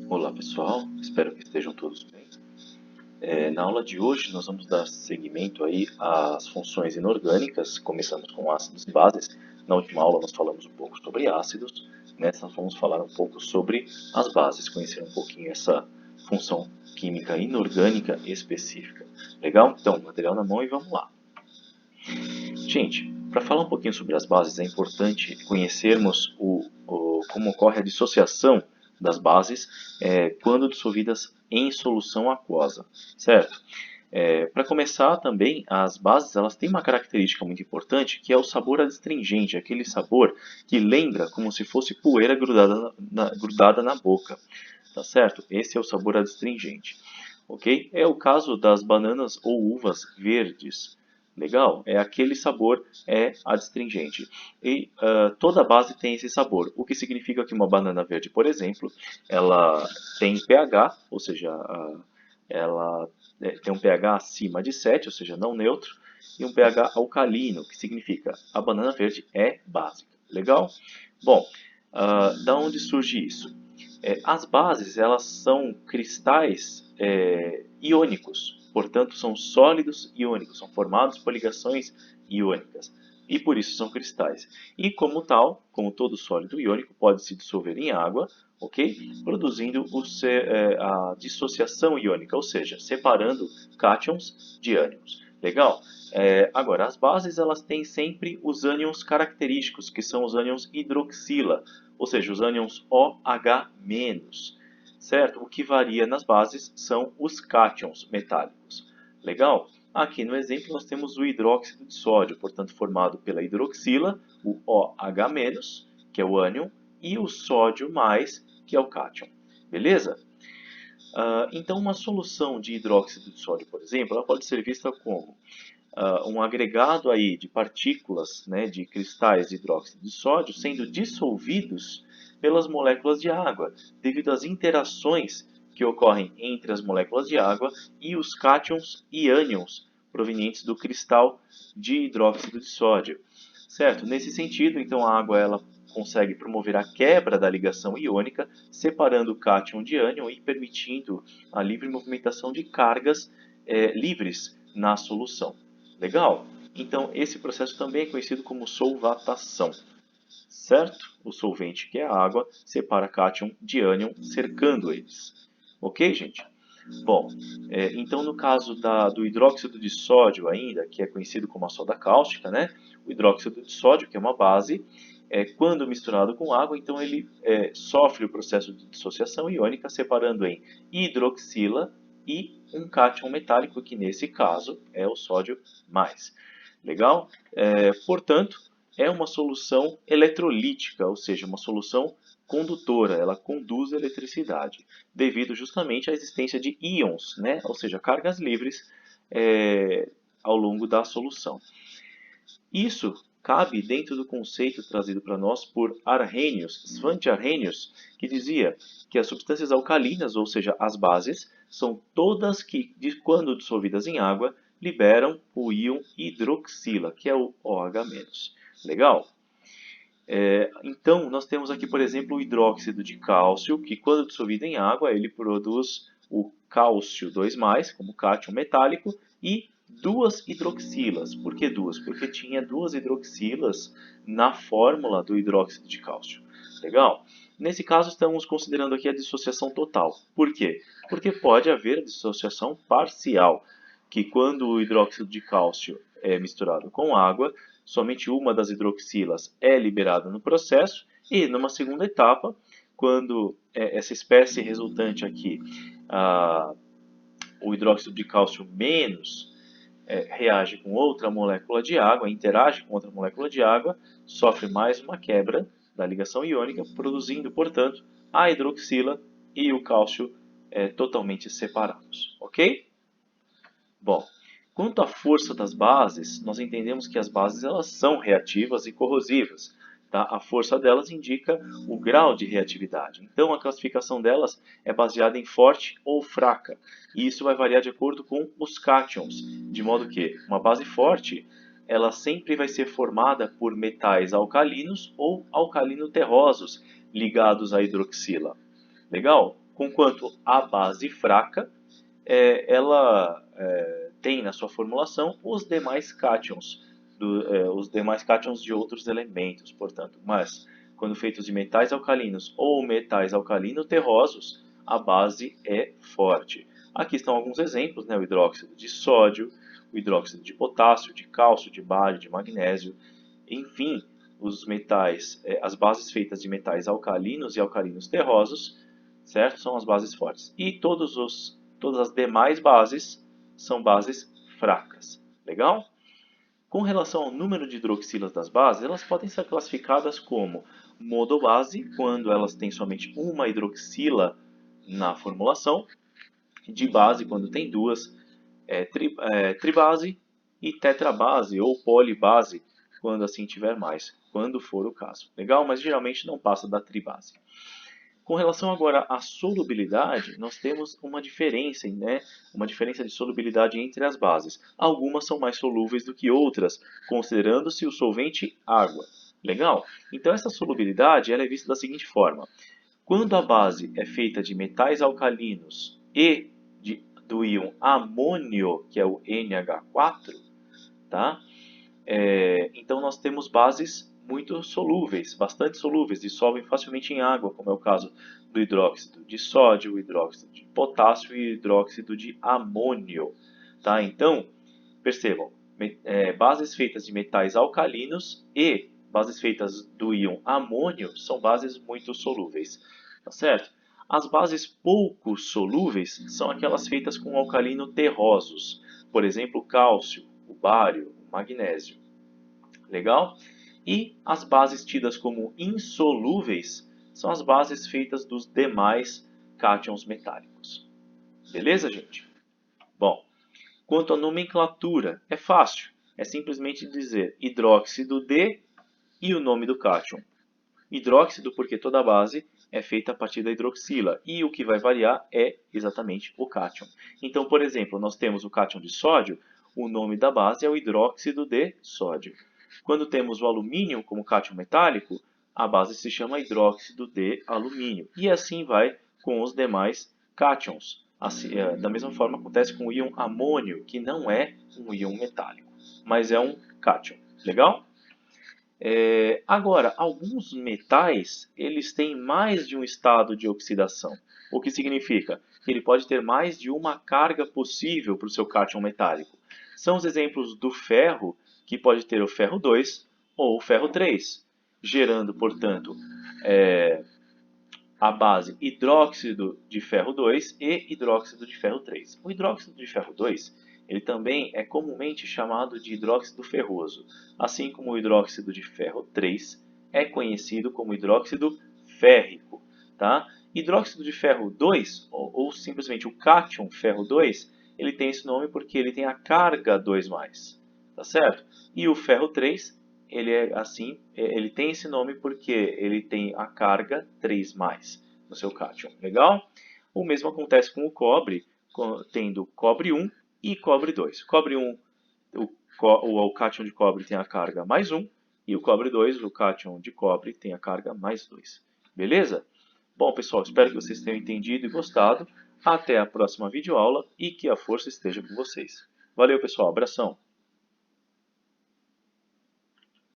Olá pessoal, espero que estejam todos bem. Na aula de hoje nós vamos dar seguimento aí às funções inorgânicas. Começamos com ácidos e bases. Na última aula nós falamos um pouco sobre ácidos. Nessa vamos falar um pouco sobre as bases, conhecer um pouquinho essa função química inorgânica específica. Legal? Então, material na mão e vamos lá. Gente, para falar um pouquinho sobre as bases é importante conhecermos como ocorre a dissociação das bases quando dissolvidas em solução aquosa, certo? Para começar também, as bases elas têm uma característica muito importante que é o sabor adstringente, aquele sabor que lembra como se fosse poeira grudada na boca, tá certo? Esse é o sabor adstringente, ok? É o caso das bananas ou uvas verdes. Legal? É aquele sabor adstringente. E toda base tem esse sabor, o que significa que uma banana verde, por exemplo, ela tem pH, ou seja, ela tem um pH acima de 7, ou seja, não neutro, e um pH alcalino, que significa a banana verde é básica. Legal? Bom, da onde surge isso? As bases elas são cristais iônicos, portanto são sólidos iônicos, são formados por ligações iônicas e por isso são cristais. E como tal, como todo sólido iônico, pode se dissolver em água, ok? Produzindo a dissociação iônica, ou seja, separando cátions de ânions. Legal? Agora, as bases elas têm sempre os ânions característicos, que são os ânions hidroxila, ou seja, os ânions OH-, certo? O que varia nas bases são os cátions metálicos. Legal? Aqui no exemplo nós temos o hidróxido de sódio, portanto formado pela hidroxila, o OH-, que é o ânion, e o sódio+, que é o cátion. Beleza? Então uma solução de hidróxido de sódio, por exemplo, ela pode ser vista como um agregado aí de partículas, né, de cristais de hidróxido de sódio sendo dissolvidos pelas moléculas de água, devido às interações que ocorrem entre as moléculas de água e os cátions e ânions provenientes do cristal de hidróxido de sódio. Certo? Nesse sentido, então a água ela consegue promover a quebra da ligação iônica, separando o cátion de ânion e permitindo a livre movimentação de cargas livres na solução. Legal? Então, esse processo também é conhecido como solvatação, certo? O solvente, que é a água, separa cátion de ânion, cercando eles. Ok, gente? Bom, então no caso do hidróxido de sódio ainda, que é conhecido como a soda cáustica, né? O hidróxido de sódio, que é uma base, quando misturado com água, então ele sofre o processo de dissociação iônica, separando em hidroxila e um cátion metálico, que nesse caso é o sódio mais. Legal? Portanto, é uma solução eletrolítica, ou seja, uma solução condutora, ela conduz a eletricidade, devido justamente à existência de íons, né? Ou seja, cargas livres ao longo da solução. Isso cabe dentro do conceito trazido para nós por Arrhenius, Svante Arrhenius, que dizia que as substâncias alcalinas, ou seja, as bases, são todas que, quando dissolvidas em água, liberam o íon hidroxila, que é o OH-. Legal? Então, nós temos aqui, por exemplo, o hidróxido de cálcio, que quando dissolvido em água, ele produz o cálcio 2+, como cátion metálico, e duas hidroxilas. Por que duas? Porque tinha duas hidroxilas na fórmula do hidróxido de cálcio. Legal? Nesse caso, estamos considerando aqui a dissociação total. Por quê? Porque pode haver dissociação parcial, que quando o hidróxido de cálcio é misturado com água, somente uma das hidroxilas é liberada no processo e, numa segunda etapa, quando essa espécie resultante aqui, o hidróxido de cálcio menos, reage com outra molécula de água, interage com outra molécula de água, sofre mais uma quebra da ligação iônica, produzindo, portanto, a hidroxila e o cálcio totalmente separados. Ok? Bom, quanto à força das bases, nós entendemos que as bases elas são reativas e corrosivas. Tá? A força delas indica o grau de reatividade. Então, a classificação delas é baseada em forte ou fraca. E isso vai variar de acordo com os cátions. De modo que uma base forte ela sempre vai ser formada por metais alcalinos ou alcalino-terrosos ligados à hidroxila. Legal? conquanto a base fraca, ela tem na sua formulação os demais cátions, os demais cátions de outros elementos, portanto. Mas, quando feitos de metais alcalinos ou metais alcalino-terrosos, a base é forte. Aqui estão alguns exemplos, né? O hidróxido de sódio, o hidróxido de potássio, de cálcio, de bário, de magnésio, enfim, os metais, as bases feitas de metais alcalinos e alcalinos terrosos, certo? São as bases fortes. E todas as demais bases são bases fracas. Legal? Com relação ao número de hidroxilas das bases, elas podem ser classificadas como monobase, quando elas têm somente uma hidroxila na formulação, dibase, quando tem duas, tribase e tetrabase ou polibase, quando assim tiver mais, quando for o caso. Legal? Mas geralmente não passa da tribase. Com relação agora à solubilidade, nós temos uma diferença, né? Uma diferença de solubilidade entre as bases. Algumas são mais solúveis do que outras, considerando-se o solvente água. Legal? Então essa solubilidade ela é vista da seguinte forma. Quando a base é feita de metais alcalinos e do íon amônio, que é o NH4, tá? Então nós temos bases muito solúveis, bastante solúveis, dissolvem facilmente em água, como é o caso do hidróxido de sódio, o hidróxido de potássio e o hidróxido de amônio. Tá? Então, percebam, bases feitas de metais alcalinos e bases feitas do íon amônio são bases muito solúveis. Tá certo? As bases pouco solúveis são aquelas feitas com alcalino terrosos, por exemplo, o cálcio, o bário, o magnésio. Legal? E as bases tidas como insolúveis são as bases feitas dos demais cátions metálicos. Beleza, gente? Bom, quanto à nomenclatura, é fácil. É simplesmente dizer hidróxido de e o nome do cátion. Hidróxido porque toda base é feita a partir da hidroxila e o que vai variar é exatamente o cátion. Então, por exemplo, nós temos o cátion de sódio, o nome da base é o hidróxido de sódio. Quando temos o alumínio como cátion metálico, a base se chama hidróxido de alumínio. E assim vai com os demais cátions. Assim, da mesma forma acontece com o íon amônio, que não é um íon metálico, mas é um cátion. Legal? Agora, alguns metais eles têm mais de um estado de oxidação, o que significa que ele pode ter mais de uma carga possível para o seu cátion metálico. São os exemplos do ferro, que pode ter o ferro 2 ou o ferro 3, gerando, portanto, a base hidróxido de ferro 2 e hidróxido de ferro 3. O hidróxido de ferro 2 ele também é comumente chamado de hidróxido ferroso, assim como o hidróxido de ferro 3 é conhecido como hidróxido férrico. Tá? Hidróxido de ferro 2, ou simplesmente o cátion ferro 2, ele tem esse nome porque ele tem a carga 2+. Tá certo? E o ferro 3, ele é assim, ele tem esse nome porque ele tem a carga 3+ no seu cátion. Legal? O mesmo acontece com o cobre, tendo cobre 1 e cobre 2. Cobre 1, o cátion de cobre tem a carga +1, e o cobre 2, o cátion de cobre, tem a carga +2. Beleza? Bom, pessoal, espero que vocês tenham entendido e gostado. Até a próxima videoaula e que a força esteja com vocês. Valeu, pessoal. Abração.